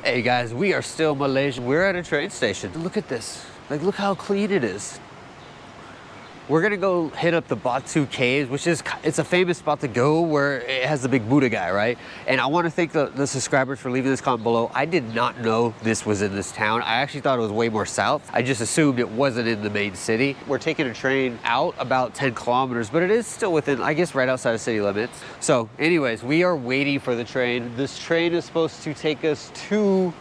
Hey guys, we are still in Malaysia. We're at a train station. Look at this. Like, look how clean it is. We're gonna go hit up the Batu caves, which is, it's a famous spot to go where it has the big Buddha guy, right? And I wanna thank the subscribers for leaving this comment below. I did not know this was in this town. I actually thought it was way more south. I just assumed it wasn't in the main city. We're taking a train out about 10 kilometers, but it is still within, I guess, right outside of city limits. So anyways, we are waiting for the train. This train is supposed to take us to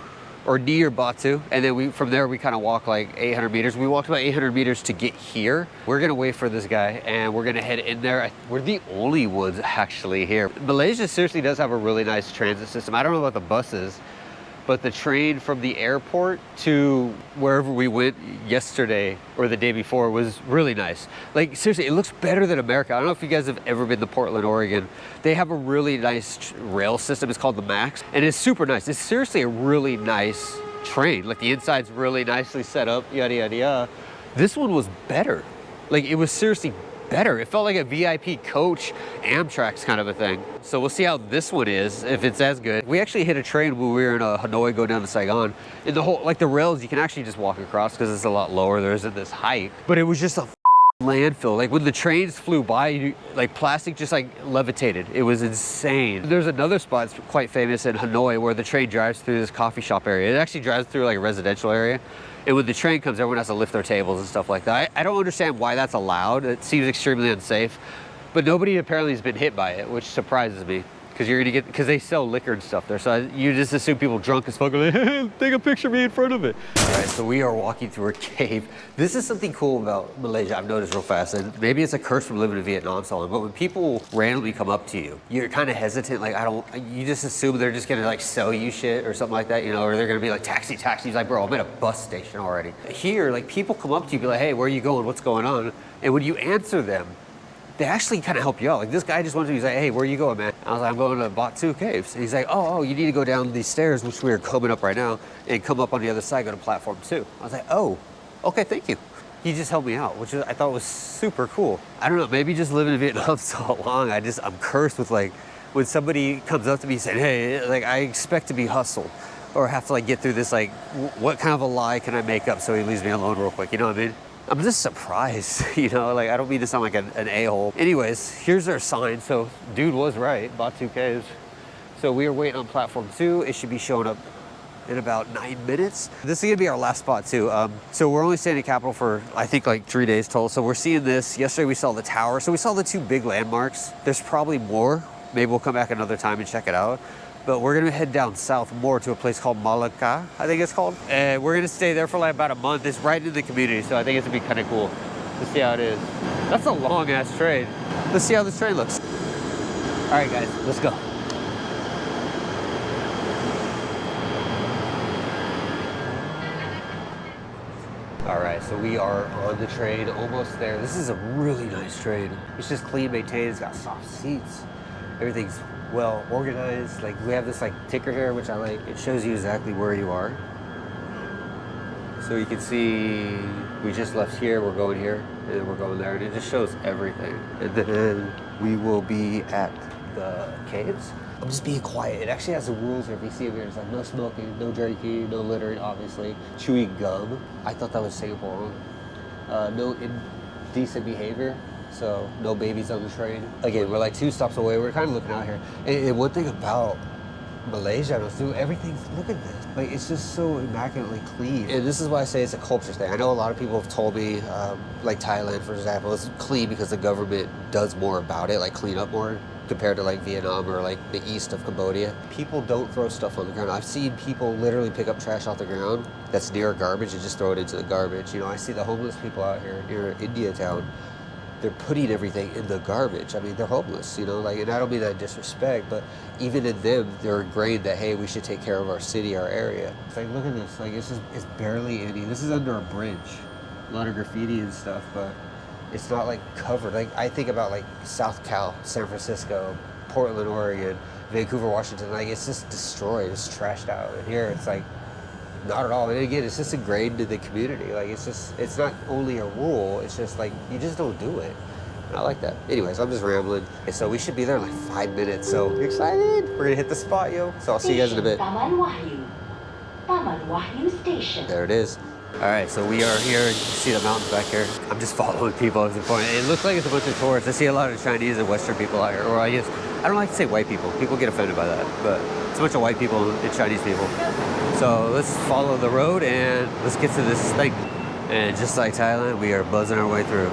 or near Batu, and then from there we kind of walk like 800 meters. We walked about 800 meters to get here. We're gonna wait for this guy and we're gonna head in there. We're the only ones actually here. Malaysia seriously does have a really nice transit system. I don't know about the buses, but the train from the airport to wherever we went yesterday or the day before was really nice. Like seriously, it looks better than America. I don't know if you guys have ever been to Portland, Oregon. They have a really nice rail system. It's called the Max, and it's super nice. It's seriously a really nice train. Like the inside's really nicely set up, yada, yada, yada. This one was better. Like it was seriously better. It felt like a VIP coach Amtrak's kind of a thing. So we'll see how this one is, if it's as good. We actually hit a train when we were in Hanoi going down to Saigon. And the whole, like the rails, you can actually just walk across because it's a lot lower. There isn't this height, but it was just a landfill. Like when the trains flew by, like plastic just like levitated. It was insane. There's another spot that's quite famous in Hanoi where the train drives through this coffee shop area. It actually drives through like a residential area. And when the train comes, everyone has to lift their tables and stuff like that. I don't understand why that's allowed. It seems extremely unsafe, but nobody apparently has been hit by it, which surprises me. Because they sell liquor and stuff there. So you just assume people drunk as fuck are like, hey, take a picture of me in front of it. All right, so we are walking through a cave. This is something cool about Malaysia I've noticed real fast. And maybe it's a curse from living in Vietnam so long, but when people randomly come up to you, you're kind of hesitant. Like, you just assume they're just gonna like sell you shit or something like that, you know, or they're gonna be like, taxi. He's like, bro, I'm at a bus station already. Here, like people come up to you, be like, hey, where are you going? What's going on? And when you answer them, they actually kind of help you out. Like this guy just went to me, he's like, hey, where are you going, man? I was like, I'm going to Batu caves. And he's like, oh, you need to go down these stairs, which we're coming up right now, and come up on the other side, go to platform 2. I was like, oh, okay, thank you. He just helped me out, which I thought was super cool. I don't know, maybe just living in Vietnam so long, I'm cursed with like, when somebody comes up to me saying, hey, like I expect to be hustled or have to like get through this, like, what kind of a lie can I make up so he leaves me alone real quick, you know what I mean? I'm just surprised, you know, like I don't mean to sound like an a-hole. Anyways, here's our sign. So dude was right, Batu Caves. So we are waiting on platform 2. It should be showing up in about 9 minutes. This is gonna be our last spot too. So we're only staying in Capital for, I think like 3 days total. So we're seeing this. Yesterday we saw the tower. So we saw the 2 big landmarks. There's probably more. Maybe we'll come back another time and check it out. But we're gonna head down south more to a place called Malacca, I think it's called. And we're gonna stay there for like about a month. It's right in the community, so I think it's gonna be kind of cool to see how it is. That's a long ass train. Let's see how this train looks. All right guys, let's go. All right, so we are on the train, almost there. This is a really nice train. It's just clean, maintained, it's got soft seats. Everything's well organized. Like we have this like ticker here, which I like. It shows you exactly where you are. So you can see we just left here, we're going here, and then we're going there, and it just shows everything. And then we will be at the caves. I'm just being quiet. It actually has the rules here. If you see them here, it's like no smoking, no drinking, no littering, obviously. Chewing gum. I thought that was Singapore. No indecent behavior. So no babies on the train. Again, we're like 2 stops away. We're kind of looking out here. And one thing about Malaysia, everything's, look at this. Like it's just so immaculately clean. And this is why I say it's a culture thing. I know a lot of people have told me, like Thailand, for example, it's clean because the government does more about it, like clean up more compared to like Vietnam or like the east of Cambodia. People don't throw stuff on the ground. I've seen people literally pick up trash off the ground that's near garbage and just throw it into the garbage. You know, I see the homeless people out here near India town. They're putting everything in the garbage. I mean, they're homeless, you know, like, and I don't mean that disrespect, but even in them, they're ingrained that, hey, we should take care of our city, our area. It's like, look at this, like, it's barely any, this is under a bridge. A lot of graffiti and stuff, but it's not like covered. Like, I think about like South Cal, San Francisco, Portland, Oregon, Vancouver, Washington, like, it's just destroyed, it's trashed out. And here, it's like, not at all. And again, it's just ingrained in the community. Like it's not only a rule, it's just like, you just don't do it. And I like that. Anyways, I'm just rambling. So we should be there in like 5 minutes. So excited. We're gonna hit the spot, yo. So I'll see you guys in a bit. There it is. All right, so we are here. You see the mountains back here. I'm just following people at the point. It looks like it's a bunch of tourists. I see a lot of Chinese and Western people out here, or I guess, I don't like to say white people. People get offended by that, but it's a bunch of white people and Chinese people. So let's follow the road and let's get to this thing. And just like Thailand, we are buzzing our way through.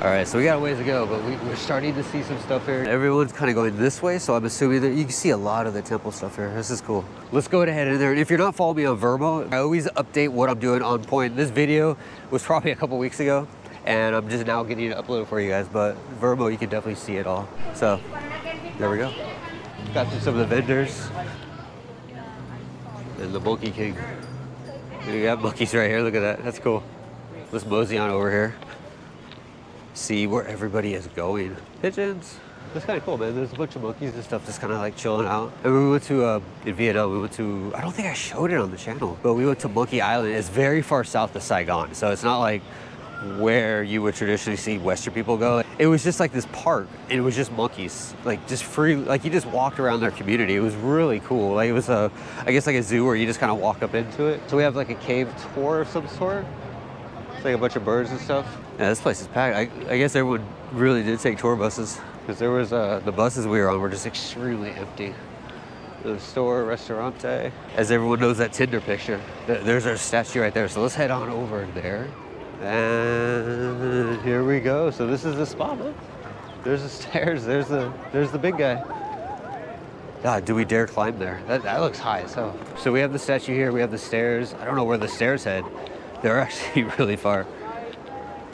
All right, so we got a ways to go, but we're starting to see some stuff here. Everyone's kind of going this way, so I'm assuming that you can see a lot of the temple stuff here. This is cool. Let's go ahead in there. And if you're not following me on Vermo, I always update what I'm doing on point. This video was probably a couple weeks ago, and I'm just now getting it uploaded for you guys, but Vermo, you can definitely see it all. So, there we go. Got through some of the vendors. And the Monkey King. We got monkeys right here, look at that, that's cool. Let's mosey on over here. See where everybody is going. Pigeons. That's kind of cool, man. There's a bunch of monkeys and stuff just kind of like chilling out. And we went to, in Vietnam, we went to, I don't think I showed it on the channel, but we went to Monkey Island. It's very far south of Saigon. So it's not like where you would traditionally see Western people go. It was just like this park, and it was just monkeys, like just free, like you just walked around their community. It was really cool. Like it was I guess like a zoo where you just kind of walk up into it. So we have like a cave tour of some sort. It's like a bunch of birds and stuff. Yeah, this place is packed. I guess everyone really did take tour buses, because there was, the buses we were on were just extremely empty. The store, restaurante. As everyone knows that Tinder picture, there's our statue right there. So let's head on over there. And here we go. So this is the spot, man. There's the stairs, there's the big guy. God, do we dare climb there? That looks high as hell. So we have the statue here, we have the stairs. I don't know where the stairs head. They're actually really far.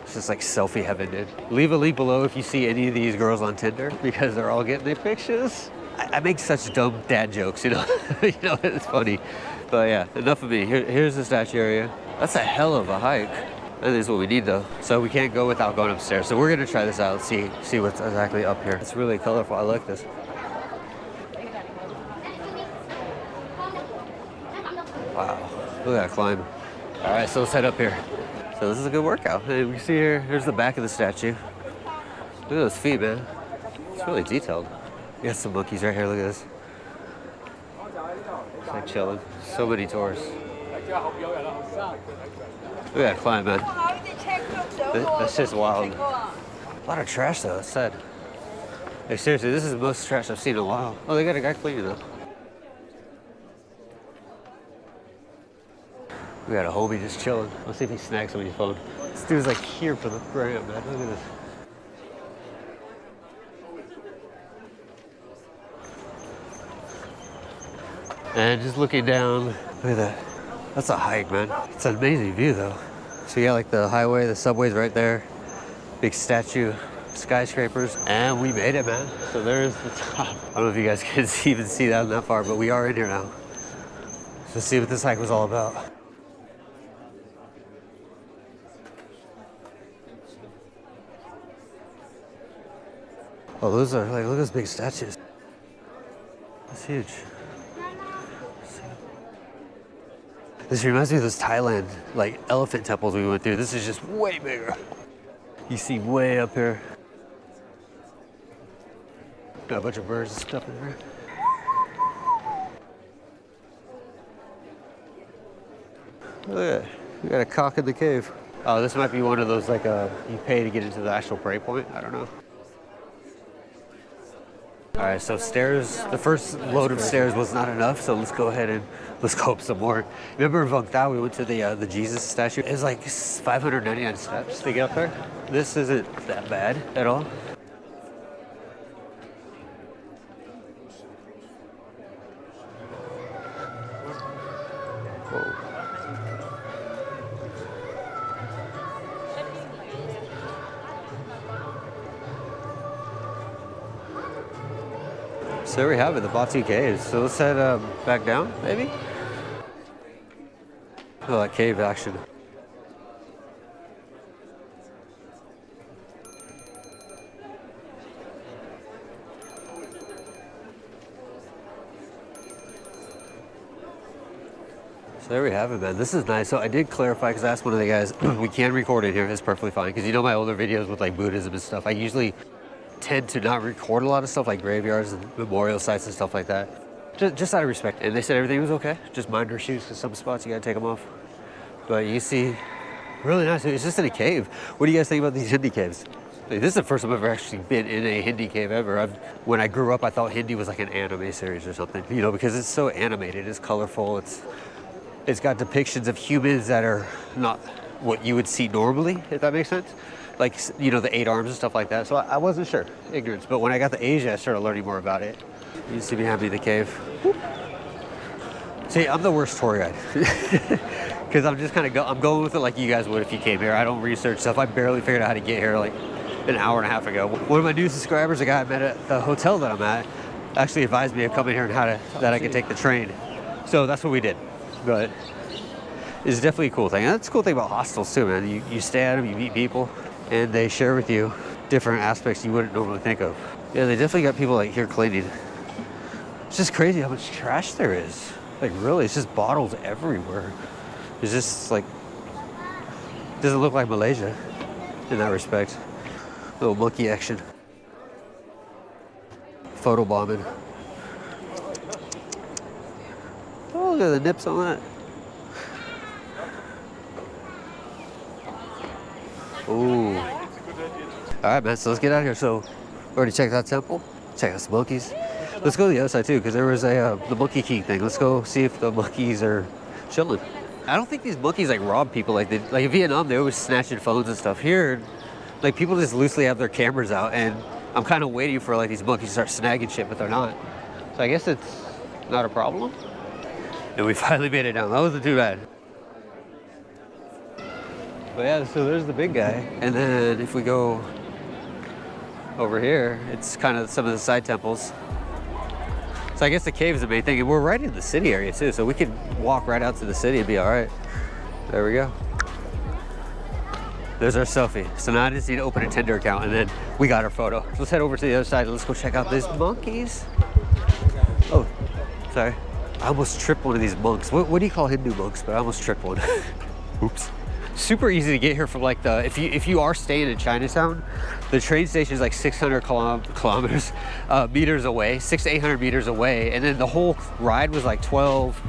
It's just like selfie heaven, dude. Leave a link below if you see any of these girls on Tinder, because they're all getting their pictures. I make such dumb dad jokes, you know? You know, it's funny. But yeah, enough of me. Here's the statue area. That's a hell of a hike. That is what we need though. So we can't go without going upstairs. So we're gonna try this out, see what's exactly up here. It's really colorful, I like this. Wow, look at that climb. All right, so let's head up here. So this is a good workout. And we can see here, here's the back of the statue. Look at those feet, man. It's really detailed. We got some monkeys right here, look at this. It's like chilling. So many tourists. Look at that climb, man. That's just wild. A lot of trash though, that's sad. Hey, seriously, this is the most trash I've seen in a while. Oh, they got a guy cleaning though. We got a homie just chilling. Let's see if he snags on your phone. This dude's like here for the gram, man. Look at this. And just looking down, look at that. That's a hike, man. It's an amazing view though. So you got like the highway, the subway's right there. Big statue, skyscrapers, and we made it, man. So there's the top. I don't know if you guys can even see that far, but we are in here now. So let's see what this hike was all about. Oh, those are like, look at those big statues. That's huge. This reminds me of those Thailand, like elephant temples we went through. This is just way bigger. You see way up here. Got a bunch of birds and stuff in there. Look at that. We got a cock in the cave. Oh, this might be one of those like you pay to get into the actual prey point. I don't know. All right, so stairs, the first load of stairs was not enough, so let's go ahead and let's go up some more. Remember in Vung Tau, we went to the Jesus statue? It was like 599 steps to get up there. This isn't that bad at all. Whoa. So there we have it, the Batu caves. So let's head back down, maybe? Oh, that cave action. So there we have it, man. This is nice. So I did clarify, because I asked one of the guys, we can record in here, it's perfectly fine. Because you know my older videos with like Buddhism and stuff, I usually tend to not record a lot of stuff like graveyards and memorial sites and stuff like that. just out of respect. And they said everything was okay. Just mind your shoes, because some spots you gotta take them off. But you see, really nice. It's just in a cave. What do you guys think about these Hindi caves? This is the first time I've ever actually been in a Hindi cave ever. When I grew up, I thought Hindi was like an anime series or something, you know, because it's so animated, it's colorful, it's got depictions of humans that are not what you would see normally, if that makes sense. Like, you know, the 8 arms and stuff like that. So I wasn't sure, ignorance. But when I got to Asia, I started learning more about it. You see behind me the cave. Whoop. See, I'm the worst tour guide. Because I'm just kind of I'm going with it like you guys would if you came here. I don't research stuff. I barely figured out how to get here like an hour and a half ago. One of my new subscribers, a guy I met at the hotel that I'm at, actually advised me of coming here and that I could take the train. So that's what we did. But it's definitely a cool thing. And that's the cool thing about hostels too, man. You stay at them, you meet people, and they share with you different aspects you wouldn't normally think of. Yeah, they definitely got people like here cleaning. It's just crazy how much trash there is. Like really, it's just bottles everywhere. It's just like, doesn't look like Malaysia in that respect. Little monkey action. Photo bombing. Oh, look at the nips on that. Ooh. All right, man, so let's get out of here. So, we already checked out temple, check out some monkeys. Let's go to the other side too, because there was the Monkey King thing. Let's go see if the monkeys are chilling. I don't think these monkeys like rob people like in Vietnam. They always snatching phones and stuff. Here, like people just loosely have their cameras out, and I'm kind of waiting for like these monkeys to start snagging shit, but they're not. So I guess it's not a problem. And we finally made it down. That wasn't too bad. But yeah, so there's the big guy, and then if we go over here, it's kind of some of the side temples. So I guess the cave is the main thing, and we're right in the city area too, so we could walk right out to the city and be all right. There we go. There's our selfie. So now I just need to open a Tinder account, and then we got our photo. So let's head over to the other side and let's go check out these monkeys. Oh, sorry. I almost tripped one of these monks. What do you call Hindu monks? But I almost tripped one. Oops. Super easy to get here from like if you are staying in Chinatown, the train station is like 600 kilometers meters away, 600 to 800 meters away, and then the whole ride was like 12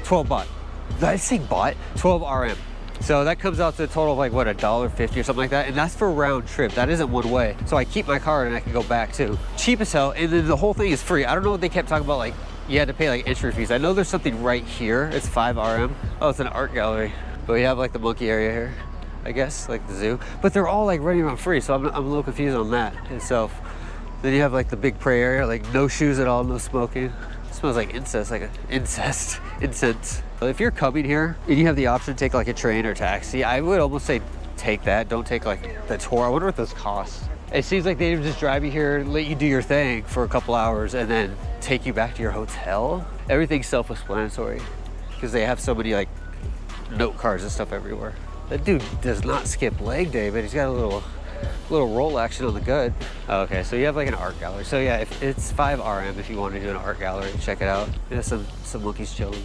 baht. Did I say baht? 12 RM. So that comes out to a total of like what, $1.50 or something like that, and that's for a round trip. That isn't one way. So I keep my card and I can go back too. Cheap as hell, and then the whole thing is free. I don't know what they kept talking about, like you had to pay like entry fees. I know there's something right here. It's 5 RM. Oh, it's an art gallery. But we have like the monkey area here, I guess, like the zoo. But they're all like running around free, so I'm a little confused on that itself. Then you have like the big prey area, like no shoes at all, no smoking. It smells like incest, like incense. If you're coming here and you have the option to take like a train or taxi, I would almost say take that. Don't take like the tour. I wonder what those cost. It seems like they just drive you here, let you do your thing for a couple hours, and then take you back to your hotel. Everything's self-explanatory because they have so many like note cards and stuff everywhere. That dude does not skip leg day, but he's got a little roll action on the gut. Okay, so you have like an art gallery. So yeah, if it's 5 RM if you want to do an art gallery, check it out. There's some monkeys chilling.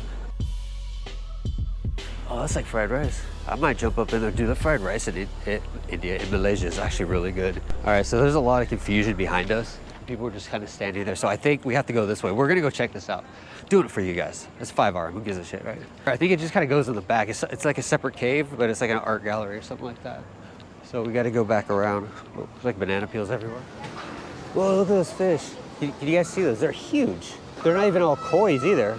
Oh, that's like fried rice. I might jump up in there. Dude, the fried rice in India, in Malaysia is actually really good. All right, so there's a lot of confusion behind us. People are just kind of standing there. So I think we have to go this way. We're gonna go check this out. Doing it for you guys. It's 5 RM, who gives a shit, right? I think it just kind of goes in the back. It's like a separate cave, but it's like an art gallery or something like that. So we gotta go back around. Oh, there's like banana peels everywhere. Whoa, look at those fish. Can you guys see those? They're huge. They're not even all koi's either.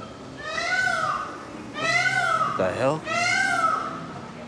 What the hell?